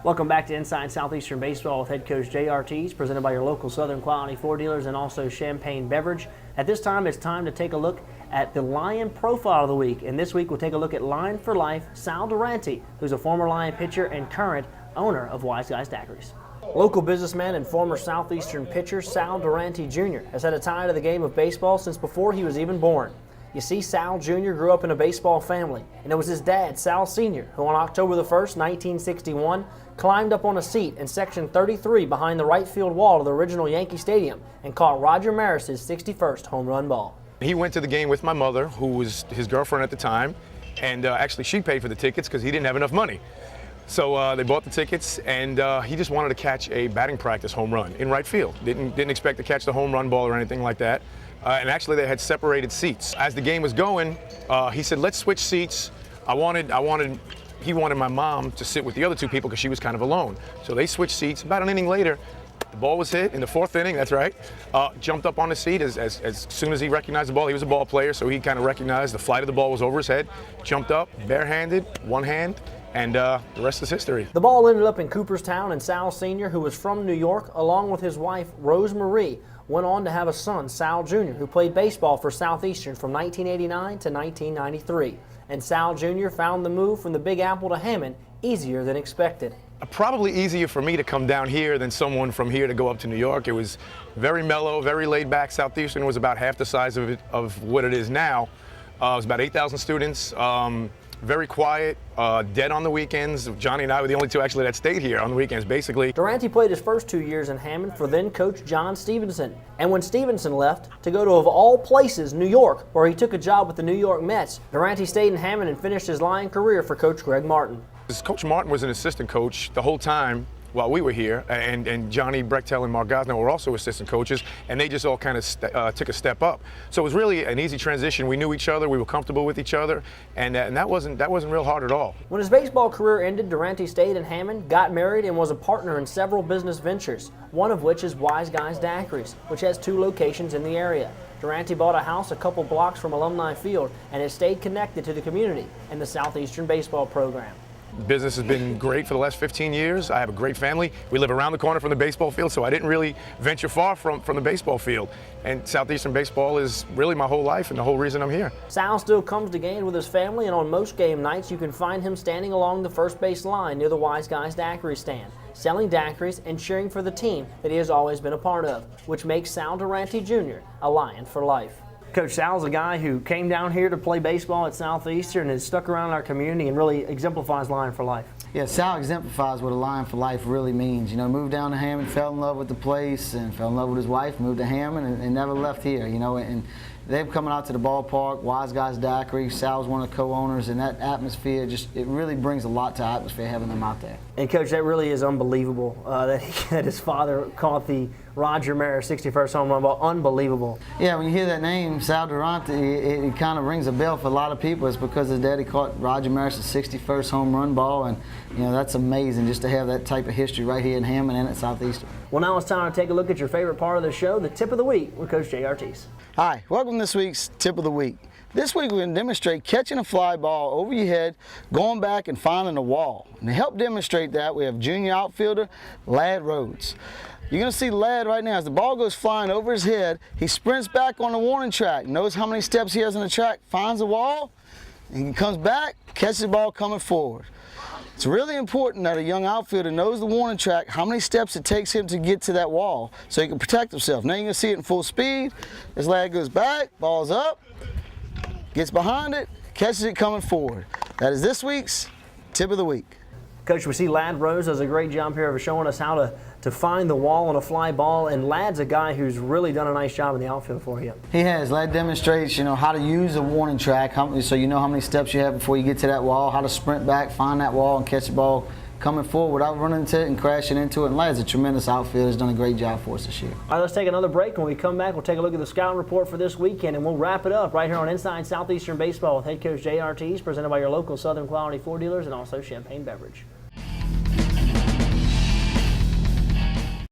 Welcome back to Inside Southeastern Baseball with head coach Jay Artigues, presented by your local Southern Quality Ford dealers and also Champagne Beverage. At this time, it's time to take a look at the Lion Profile of the Week. And this week, we'll take a look at Lion for Life, Sal Durante, who's a former Lion pitcher and current owner of Wise Guys Daiquiris. Local businessman and former Southeastern pitcher Sal Durante Jr. has had a tie to the game of baseball since before he was even born. You see, Sal Jr. grew up in a baseball family, and it was his dad, Sal Sr., who on October the 1st, 1961, climbed up on a seat in section 33 behind the right field wall of the original Yankee Stadium and caught Roger Maris's 61st home run ball. He went to the game with my mother, who was his girlfriend at the time, and actually she paid for the tickets because he didn't have enough money. So they bought the tickets, and he just wanted to catch a batting practice home run in right field. Didn't expect to catch the home run ball or anything like that. And actually they had separated seats. As the game was going, he said, let's switch seats. He wanted my mom to sit with the other two people because she was kind of alone. So they switched seats. About an inning later, the ball was hit in the fourth inning, that's right. Jumped up on the seat as soon as he recognized the ball. He was a ball player, so he kind of recognized the flight of the ball was over his head. Jumped up, barehanded, one hand, and the rest is history. The ball ended up in Cooperstown, and Sal Sr., who was from New York, along with his wife, Rose Marie, went on to have a son, Sal Jr., who played baseball for Southeastern from 1989 to 1993. And Sal Jr. found the move from the Big Apple to Hammond easier than expected. Probably easier for me to come down here than someone from here to go up to New York. It was very mellow, very laid back. Southeastern was about half the size of what it is now. It was about 8,000 students. Very quiet, dead on the weekends. Johnny and I were the only two actually that stayed here on the weekends, basically. Durante played his first 2 years in Hammond for then coach John Stevenson. And when Stevenson left to go to, of all places, New York, where he took a job with the New York Mets, Durante stayed in Hammond and finished his Lion career for Coach Greg Martin. Coach Martin was an assistant coach the whole time while we were here, and Johnny Brechtel and Mark Gosnell were also assistant coaches, and they just all kind of took a step up. So it was really an easy transition. We knew each other, we were comfortable with each other, and that wasn't real hard at all. When his baseball career ended, Durante stayed in Hammond, got married, and was a partner in several business ventures, one of which is Wise Guys Daiquiris, which has 2 locations in the area. Durante bought a house a couple blocks from Alumni Field and has stayed connected to the community and the Southeastern Baseball program. Business has been great for the last 15 years. I have a great family. We live around the corner from the baseball field, so I didn't really venture far from the baseball field. And Southeastern Baseball is really my whole life and the whole reason I'm here. Sal still comes to games with his family, and on most game nights you can find him standing along the first base line near the Wise Guys Daiquiri stand, selling daiquiris and cheering for the team that he has always been a part of, which makes Sal Durante Jr. a Lion for life. Coach Sal's a guy who came down here to play baseball at Southeastern and has stuck around our community and really exemplifies Lion for life. Yeah, Sal exemplifies what a Lion for life really means. You know, moved down to Hammond, fell in love with the place, and fell in love with his wife, moved to Hammond, and never left here, you know. And they've coming out to the ballpark, Wise Guys Daiquiri, Sal's one of the co-owners, and that atmosphere, it really brings a lot to atmosphere having them out there. And Coach, that really is unbelievable that his father caught the Roger Maris 61st home run ball. Unbelievable. Yeah, when you hear that name, Sal Durante, it kind of rings a bell for a lot of people. It's because his daddy caught Roger Maris' 61st home run ball, and you know, that's amazing just to have that type of history right here in Hammond and at Southeastern. Well, now it's time to take a look at your favorite part of the show, the Tip of the Week with Coach Jay Artigues. Hi, welcome to this week's Tip of the Week. This week we're going to demonstrate catching a fly ball over your head, going back and finding the wall. And to help demonstrate that, we have junior outfielder Ladd Rhodes. You're going to see Ladd right now, as the ball goes flying over his head, he sprints back on the warning track, knows how many steps he has on the track, finds the wall, and he comes back, catches the ball coming forward. It's really important that a young outfielder knows the warning track, how many steps it takes him to get to that wall so he can protect himself. Now you're going to see it in full speed. As Ladd goes back, ball's up, gets behind it, catches it coming forward. That is this week's Tip of the Week. Coach, we see Ladd Rhodes does a great job here of showing us how to find the wall on a fly ball, and Ladd's a guy who's really done a nice job in the outfield for you. He has. Ladd demonstrates, you know, how to use a warning track, so you know how many steps you have before you get to that wall, how to sprint back, find that wall, and catch the ball coming forward without running into it and crashing into it. And Ladd's a tremendous outfielder. He's done a great job for us this year. All right, let's take another break. When we come back, we'll take a look at the scouting report for this weekend, and we'll wrap it up right here on Inside Southeastern Baseball with head coach Jay Artigues, presented by your local Southern Quality Ford dealers and also Champagne Beverage.